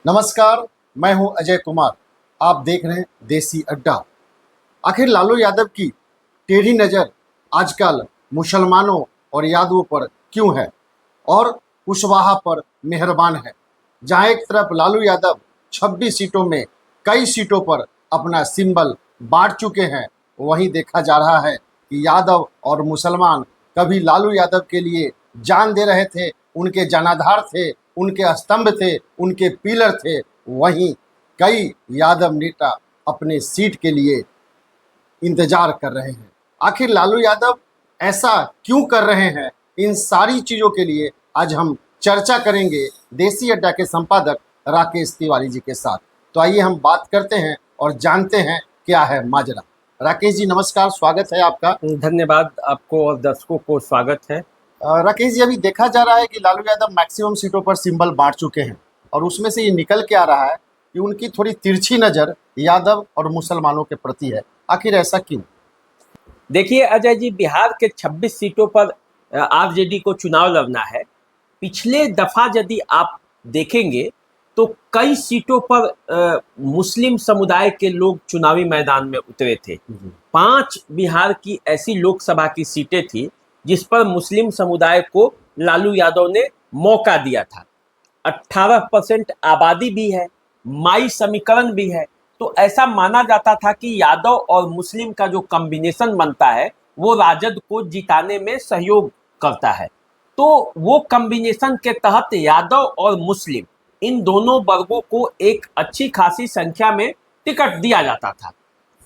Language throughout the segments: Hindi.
नमस्कार, मैं हूं अजय कुमार। आप देख रहे हैं देसी अड्डा। आखिर लालू यादव की टेढ़ी नज़र आजकल मुसलमानों और यादवों पर क्यों है और कुशवाहा पर मेहरबान है। जहां एक तरफ लालू यादव 26 सीटों में कई सीटों पर अपना सिंबल बांट चुके हैं, वहीं देखा जा रहा है कि यादव और मुसलमान कभी लालू यादव के लिए जान दे रहे थे, उनके जनाधार थे, उनके स्तंभ थे, उनके पिलर थे। वहीं कई यादव नेता अपने सीट के लिए इंतजार कर रहे हैं। आखिर लालू यादव ऐसा क्यों कर रहे हैं? इन सारी चीज़ों के लिए आज हम चर्चा करेंगे देसी अड्डा के संपादक राकेश तिवारी जी के साथ। तो आइए हम बात करते हैं और जानते हैं क्या है माजरा। राकेश जी नमस्कार, स्वागत है आपका। धन्यवाद, आपको और दर्शकों को स्वागत है। राकेश जी, अभी देखा जा रहा है कि लालू यादव मैक्सिमम सीटों पर सिंबल बांट चुके हैं और उसमें से ये निकल के आ रहा है कि उनकी थोड़ी तिरछी नज़र यादव और मुसलमानों के प्रति है। आखिर ऐसा क्यों? देखिए अजय जी, बिहार के 26 सीटों पर आरजेडी को चुनाव लड़ना है। पिछले दफा यदि आप देखेंगे तो कई सीटों पर मुस्लिम समुदाय के लोग चुनावी मैदान में उतरे थे। 5 बिहार की ऐसी लोकसभा की सीटें थी जिस पर मुस्लिम समुदाय को लालू यादव ने मौका दिया था। 18% आबादी भी है, माई समीकरण भी है, तो ऐसा माना जाता था कि यादव और मुस्लिम का जो कॉम्बिनेशन बनता है वो राजद को जिताने में सहयोग करता है। तो वो कॉम्बिनेशन के तहत यादव और मुस्लिम इन दोनों वर्गों को एक अच्छी खासी संख्या में टिकट दिया जाता था।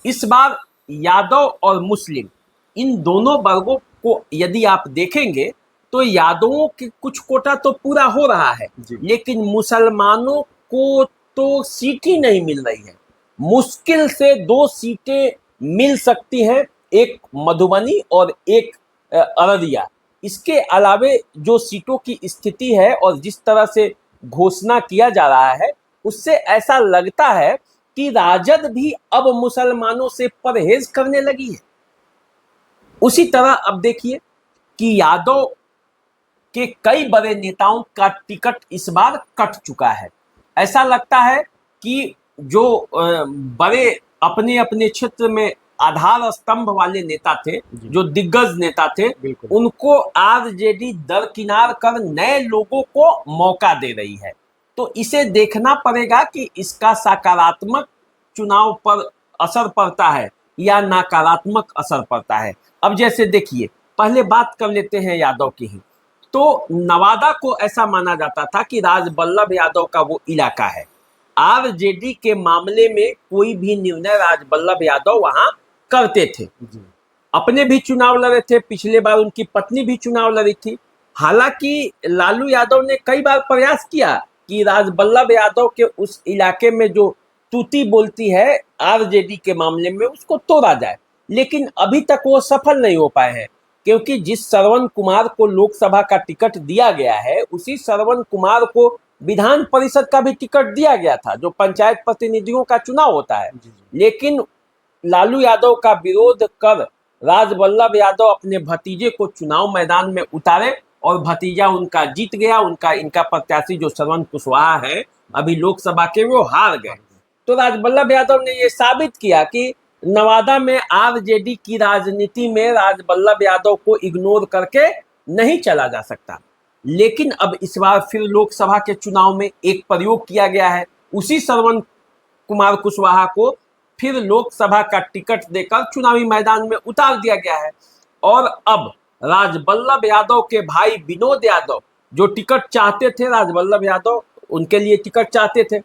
इस बार यादव और मुस्लिम इन दोनों वर्गों को यदि आप देखेंगे तो यादवों के कुछ कोटा तो पूरा हो रहा है, लेकिन मुसलमानों को तो सीट ही नहीं मिल रही है। मुश्किल से 2 सीटें मिल सकती हैं, एक मधुबनी और एक अररिया। इसके अलावे जो सीटों की स्थिति है और जिस तरह से घोषणा किया जा रहा है, उससे ऐसा लगता है कि राजद भी अब मुसलमानों से परहेज करने लगी है। उसी तरह अब देखिए कि यादव के कई बड़े नेताओं का टिकट इस बार कट चुका है। ऐसा लगता है कि जो बड़े अपने अपने क्षेत्र में आधार स्तंभ वाले नेता थे, जो दिग्गज नेता थे, उनको आरजेडी दरकिनार कर नए लोगों को मौका दे रही है। तो इसे देखना पड़ेगा कि इसका सकारात्मक चुनाव पर असर पड़ता है या नकारात्मक असर पड़ता है। अब जैसे देखिए, पहले बात कर लेते हैं यादव की ही। तो नवादा को ऐसा माना जाता था कि राजबल्लभ यादव का वो इलाका है। आरजेडी के मामले में कोई भी निर्णय राजबल्लभ यादव वहां करते थे। अपने भी चुनाव लड़े थे, पिछले बार उनकी पत्नी भी चुनाव लड़ी थी। हालांकि लालू यादव ने कई बार प्रयास किया कि राजबल्लभ यादव के उस इलाके में जो तूती बोलती है आरजेडी के मामले में उसको तोड़ा जाए, लेकिन अभी तक वो सफल नहीं हो पाए हैं, क्योंकि जिस श्रवण कुमार को लोकसभा का टिकट दिया गया है उसी श्रवण कुमार को विधान परिषद का भी टिकट दिया गया था, जो पंचायत प्रतिनिधियों का चुनाव होता है। लेकिन लालू यादव का विरोध कर राजबल्लभ यादव अपने भतीजे को चुनाव मैदान में उतारे और भतीजा उनका जीत गया। इनका प्रत्याशी जो श्रवण कुशवाहा है अभी लोकसभा के, वो हार गए। तो राजबल्लभ यादव ने ये साबित किया कि नवादा में आरजेडी की राजनीति में राजबल्लभ यादव को इग्नोर करके नहीं चला जा सकता। लेकिन अब इस बार फिर लोकसभा के चुनाव में एक प्रयोग किया गया है, उसी श्रवण कुमार कुशवाहा को फिर लोकसभा का टिकट देकर चुनावी मैदान में उतार दिया गया है। और अब राजबल्लभ यादव के भाई विनोद यादव जो टिकट चाहते थे, राजबल्लभ यादव उनके लिए टिकट चाहते थे,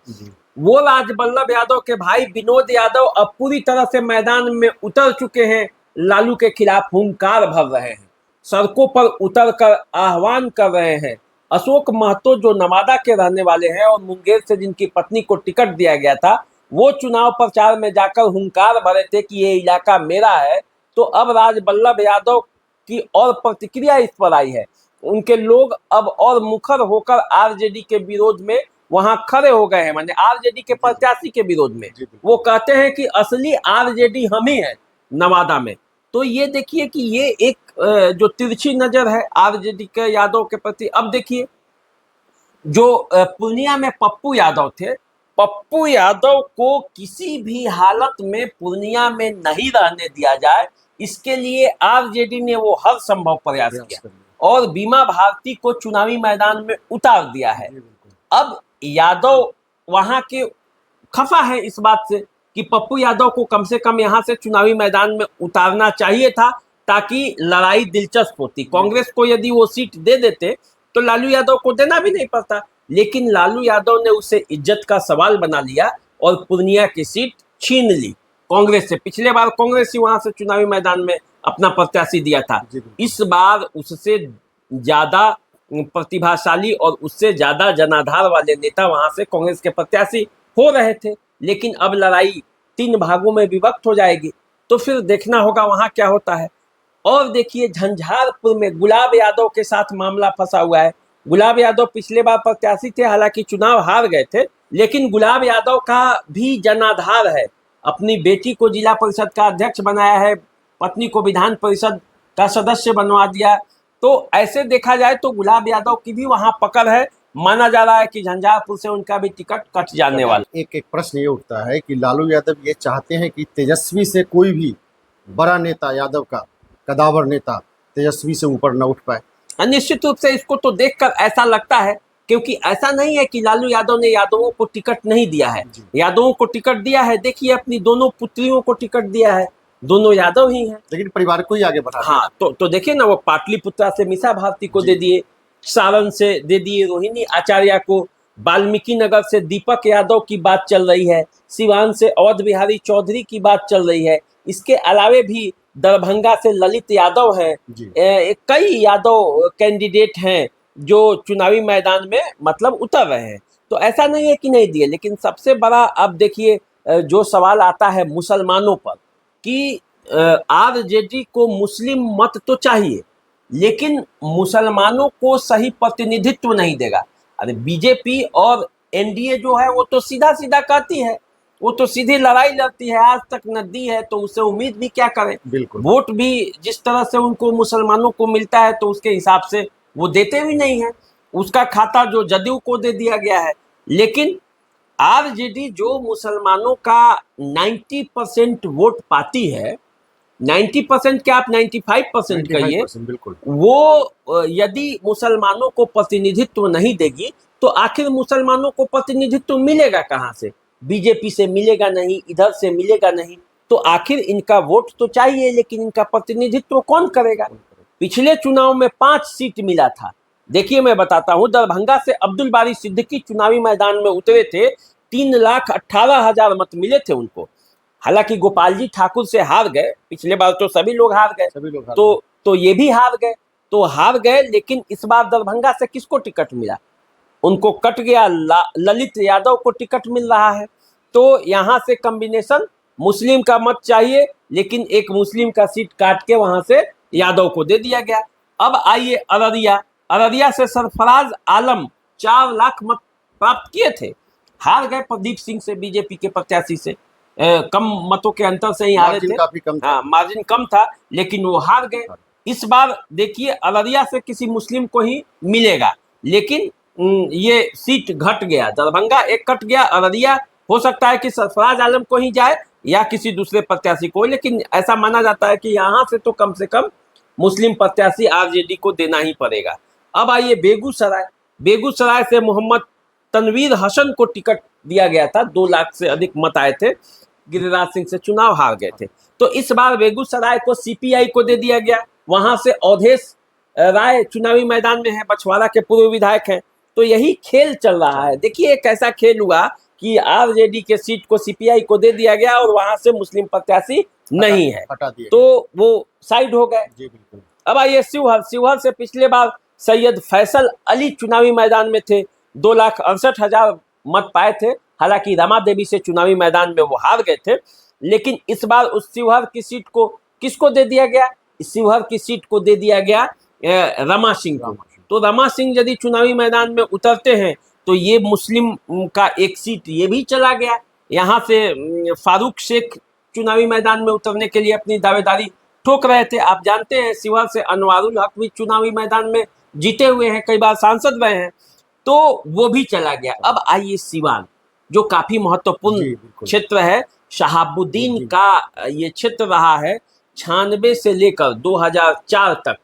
वो राजबल्लभ यादव के भाई विनोद यादव अब पूरी तरह से मैदान में उतर चुके हैं। लालू के खिलाफ हुंकार भर रहे हैं, सड़कों पर उतर कर आह्वान कर रहे हैं। अशोक महतो जो नवादा के रहने वाले हैं और मुंगेर से जिनकी पत्नी को टिकट दिया गया था, वो चुनाव प्रचार में जाकर हुंकार भरे थे कि ये इलाका मेरा है। तो अब राजबल्लभ यादव की और प्रतिक्रिया इस पर आई है, उनके लोग अब और मुखर होकर आरजेडी के विरोध में वहां खड़े हो गए हैं, माने आरजेडी के प्रत्याशी के विरोध में। वो कहते हैं कि असली आरजेडी हम ही है नवादा में। तो ये देखिए कि ये एक जो तिरछी नजर है आरजेडी के यादव के प्रति। अब देखिए, जो पूर्णिया में पप्पू यादव थे पप्पू यादव को किसी भी हालत में पूर्णिया में नहीं रहने दिया जाए, इसके लिए आरजेडी ने वो हर संभव प्रयास किया और बीमा भारती को चुनावी मैदान में उतार दिया है। अब यादव वहां के खफा है इस बात से कि पप्पू यादव को कम से कम यहां से चुनावी मैदान में उतारना चाहिए था, ताकि लड़ाई दिलचस्प होती। कांग्रेस को यदि वो सीट दे देते तो लालू यादव को देना भी नहीं पड़ता, लेकिन लालू यादव ने उसे इज्जत का सवाल बना लिया और पूर्णिया की सीट छीन ली कांग्रेस से। पिछले बार कांग्रेस ही वहां से चुनावी मैदान में अपना प्रत्याशी दिया था। इस बार उससे ज्यादा प्रतिभाशाली और उससे ज्यादा जनाधार वाले नेता वहां से कांग्रेस के प्रत्याशी हो रहे थे, लेकिन अब लड़ाई 3 भागों में विभक्त हो जाएगी, तो फिर देखना होगा वहां क्या होता है। और देखिए झंझारपुर में गुलाब यादव के साथ मामला फंसा हुआ है। गुलाब यादव पिछले बार प्रत्याशी थे, हालांकि चुनाव हार गए थे, लेकिन गुलाब यादव का भी जनाधार है। अपनी बेटी को जिला परिषद का अध्यक्ष बनाया है, पत्नी को विधान परिषद का सदस्य बनवा दिया। तो ऐसे देखा जाए तो गुलाब यादव की भी वहां पकड़ है। माना जा रहा है कि झंझारपुर से उनका भी टिकट कट जाने वाला। एक प्रश्न ये उठता है कि लालू यादव ये चाहते हैं कि तेजस्वी से कोई भी बड़ा नेता, यादव का कदावर नेता तेजस्वी से ऊपर न उठ पाए। निश्चित रूप से इसको तो देखकर ऐसा लगता है, क्योंकि ऐसा नहीं है कि लालू यादव ने यादवों को टिकट नहीं दिया है, यादवों को टिकट दिया है। देखिए अपनी दोनों पुत्रियों को टिकट दिया है, दोनों यादव ही हैं, लेकिन परिवार को ही आगे बढ़ा। हाँ, तो देखिए ना, वो पाटलिपुत्रा से मीसा भारती को दे दिए, सारण से दे दिए रोहिणी आचार्य को, वाल्मीकि नगर से दीपक यादव की बात चल रही है, सिवान से अवध बिहारी चौधरी की बात चल रही है। इसके अलावे भी दरभंगा से ललित यादव हैं, कई यादव कैंडिडेट हैं जो चुनावी मैदान में मतलब उतर रहे हैं। तो ऐसा नहीं है कि नहीं दिए, लेकिन सबसे बड़ा अब देखिए जो सवाल आता है मुसलमानों पर कि आरजेडी को मुस्लिम मत तो चाहिए, लेकिन मुसलमानों को सही प्रतिनिधित्व नहीं देगा। अरे बीजेपी और एनडीए जो है वो तो सीधा सीधा कहती है, वो तो सीधी लड़ाई लड़ती है, आज तक न दी है तो उससे उम्मीद भी क्या करें। बिल्कुल, वोट भी जिस तरह से उनको मुसलमानों को मिलता है तो उसके हिसाब से वो देते भी नहीं है। उसका खाता जो जदयू को दे दिया गया है। लेकिन आरजेडी जो मुसलमानों का 90% वोट पाती है, 90% क्या आप 95% कहिए, बिल्कुल, वो यदि मुसलमानों को प्रतिनिधित्व नहीं देगी तो आखिर मुसलमानों को प्रतिनिधित्व मिलेगा कहाँ से? बीजेपी से मिलेगा नहीं, इधर से मिलेगा नहीं, तो आखिर इनका वोट तो चाहिए, लेकिन इनका प्रतिनिधित्व कौन करेगा? पिछले चुनाव में 5 सीट मिला था। देखिए मैं बताता हूं, दरभंगा से अब्दुल बारी सिद्दीकी चुनावी मैदान में उतरे थे, 3,18,000 मत मिले थे उनको। हालांकि गोपाल जी ठाकुर से हार गए, पिछले बार तो सभी लोग हार गए, तो ये भी हार गए, लेकिन इस बार दरभंगा से किसको टिकट मिला? उनको कट गया, ललित यादव को टिकट मिल रहा है। तो यहाँ से कॉम्बिनेशन मुस्लिम का मत चाहिए, लेकिन एक मुस्लिम का सीट काट के वहां से यादव को दे दिया गया। अब आइए अररिया से सरफराज आलम 4 लाख मत प्राप्त किए थे, हार गए प्रदीप सिंह से, बीजेपी के प्रत्याशी से कम मतों के अंतर से ही हारे थे, काफी कम था। मार्जिन कम था, लेकिन वो हार गए। इस बार देखिए अररिया से किसी मुस्लिम को ही मिलेगा, लेकिन ये सीट घट गया, दरभंगा एक कट गया, अररिया हो सकता है कि सरफराज आलम को ही जाए या किसी दूसरे प्रत्याशी को, लेकिन ऐसा माना जाता है कि यहाँ से तो कम से कम मुस्लिम प्रत्याशी आरजेडी को देना ही पड़ेगा। अब आइए बेगूसराय से मोहम्मद तनवीर हसन को टिकट दिया गया था, 2 लाख से अधिक मत आए थे, गिरिराज सिंह से चुनाव हार गए थे। तो इस बार बेगूसराय को सीपीआई को दे दिया गया, वहां से अवधेश राय चुनावी मैदान में है, बछवाड़ा के पूर्व विधायक हैं। तो यही खेल चल रहा है। देखिए एक ऐसा खेल हुआ कि आरजेडी के सीट को सीपीआई को दे दिया गया और वहां से मुस्लिम प्रत्याशी नहीं है, तो वो साइड हो गए। अब आइए शिवहर से पिछले बार सैयद फैसल अली चुनावी मैदान में थे, 2,68,000 मत पाए थे। हालांकि रमा देवी से चुनावी मैदान में वो हार गए थे, लेकिन इस बार उस शिवहर की सीट को किसको दे दिया गया? शिवहर की सीट को दे दिया गया रमा सिंह को। तो रमा सिंह यदि चुनावी मैदान में उतरते हैं तो ये मुस्लिम का एक सीट ये भी चला गया। यहाँ से फारूक शेख चुनावी मैदान में उतरने के लिए अपनी दावेदारी ठोक रहे थे। आप जानते हैं शिवहर से अनवारुल हक भी चुनावी मैदान में जीते हुए हैं, कई बार सांसद रहे हैं, तो वो भी चला गया। अब आइए जो काफी महत्वपूर्ण जी, बिल्कुल। क्षेत्र है। शहाबुद्दीन जी। का ये क्षेत्र रहा है 96 से लेकर 2004 तक।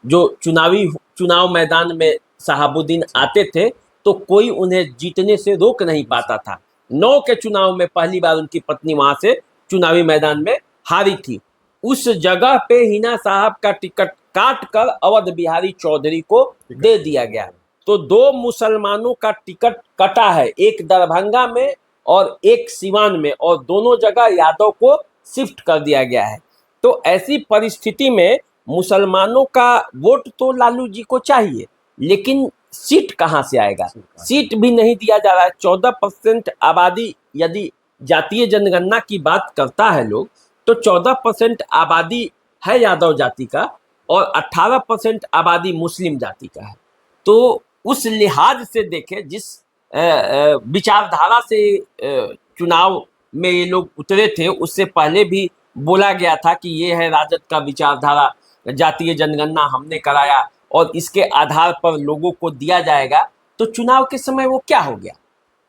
जो चुनाव मैदान में शहाबुद्दीन आते थे तो कोई उन्हें जीतने से रोक नहीं पाता था। 9 के चुनाव में पहली बार उनकी पत्नी वहां से चुनावी मैदान में हारी थी। उस जगह पे हिना साहब का टिकट काट कर अवध बिहारी चौधरी को दे दिया गया। तो 2 मुसलमानों का टिकट कटा है, एक दरभंगा में और एक सिवान में, और दोनों जगह यादव को शिफ्ट कर दिया गया है। तो ऐसी परिस्थिति में मुसलमानों का वोट तो लालू जी को चाहिए, लेकिन सीट कहाँ से आएगा? सीट भी नहीं दिया जा रहा है। 14% आबादी, यदि जातीय जनगणना की बात करता है लोग, तो 14% आबादी है यादव जाति का और 18% आबादी मुस्लिम जाति का है। तो उस लिहाज से देखें, जिस विचारधारा से चुनाव में ये लोग उतरे थे, उससे पहले भी बोला गया था कि ये है राजद का विचारधारा, जातीय जनगणना हमने कराया और इसके आधार पर लोगों को दिया जाएगा। तो चुनाव के समय वो क्या हो गया?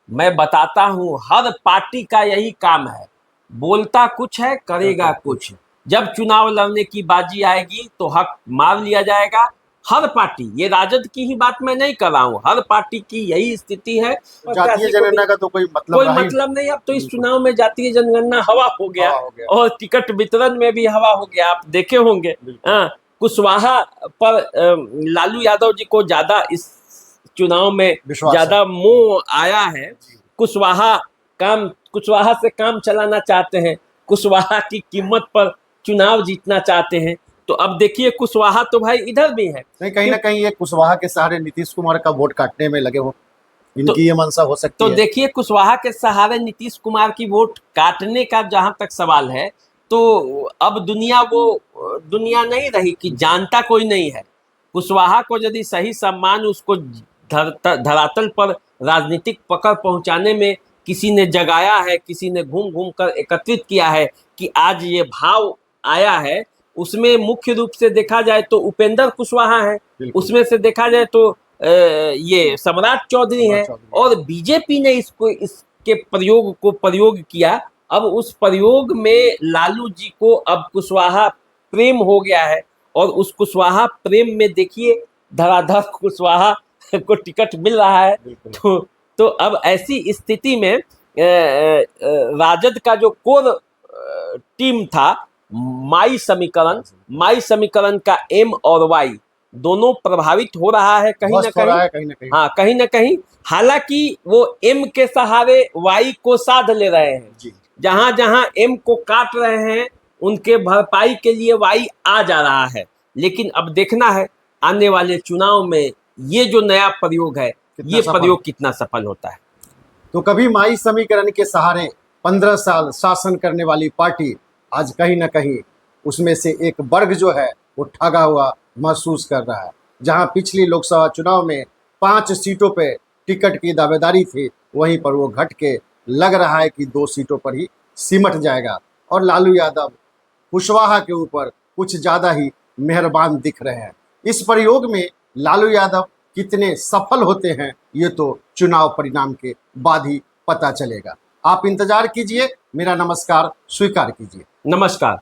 मैं बताता हूँ, हर पार्टी का यही काम है, बोलता कुछ है करेगा कुछ। जब चुनाव लड़ने की बाजी आएगी तो हक मार लिया जाएगा। हर पार्टी, ये राजद की ही बात मैं नहीं कर रहा हूँ, हर पार्टी की यही स्थिति है। जातीय जनगणना का तो कोई मतलब नहीं। अब तो इस चुनाव में जातीय जनगणना हवा हो गया और टिकट वितरण में भी हवा हो गया। आप देखे होंगे, कुशवाहा पर लालू यादव जी को ज्यादा इस चुनाव में ज्यादा मोह आया है। कुशवाहा से काम चलाना चाहते हैं, कुशवाहा की कीमत पर चुनाव जीतना चाहते हैं। तो अब देखिए, कुशवाहा तो भाई इधर भी है, नहीं, कहीं ना कहीं ये कुशवाहा के सहारे नीतीश कुमार का वोट काटने में लगे हो, इनकी ये मंशा हो सकती है। तो देखिए, कुशवाहा के सहारे नीतीश कुमार की वोट काटने का जहां तक सवाल है, तो अब दुनिया नहीं रही कि जानता कोई नहीं है। कुशवाहा को यदि सही सम्मान उसको धरातल पर राजनीतिक पकड़ पहुंचाने में किसी ने जगाया है, किसी ने घूम घूम कर एकत्रित किया है कि आज ये भाव आया है, उसमें मुख्य रूप से देखा जाए तो उपेंद्र कुशवाहा है, उसमें से देखा जाए तो ये सम्राट चौधरी है, और बीजेपी ने इसके प्रयोग किया। अब उस प्रयोग में लालू जी को अब कुशवाहा प्रेम हो गया है, और उस कुशवाहा प्रेम में देखिए धड़ाधड़ कुशवाहा को टिकट मिल रहा है। तो अब ऐसी स्थिति में राजद का जो कोर टीम था, माई समीकरण का एम और वाई दोनों प्रभावित हो रहा है कहीं ना कहीं। हाँ, कहीं ना कहीं। हालांकि वो एम के सहारे वाई को साध ले रहे हैं। जहां जहां एम को काट रहे हैं, उनके भरपाई के लिए वाई आ जा रहा है। लेकिन अब देखना है आने वाले चुनाव में ये जो नया प्रयोग है, ये प्रयोग कितना सफल होता है। तो कभी माई समीकरण के सहारे 15 साल शासन करने वाली पार्टी आज कहीं ना कहीं उसमें से एक वर्ग जो है वो ठगा हुआ महसूस कर रहा है। जहां पिछली लोकसभा चुनाव में 5 सीटों पे टिकट की दावेदारी थी, वहीं पर वो घट के लग रहा है कि 2 सीटों पर ही सिमट जाएगा। और लालू यादव कुशवाहा के ऊपर कुछ ज़्यादा ही मेहरबान दिख रहे हैं। इस प्रयोग में लालू यादव कितने सफल होते हैं, ये तो चुनाव परिणाम के बाद ही पता चलेगा। आप इंतजार कीजिए, मेरा नमस्कार स्वीकार कीजिए। नमस्कार।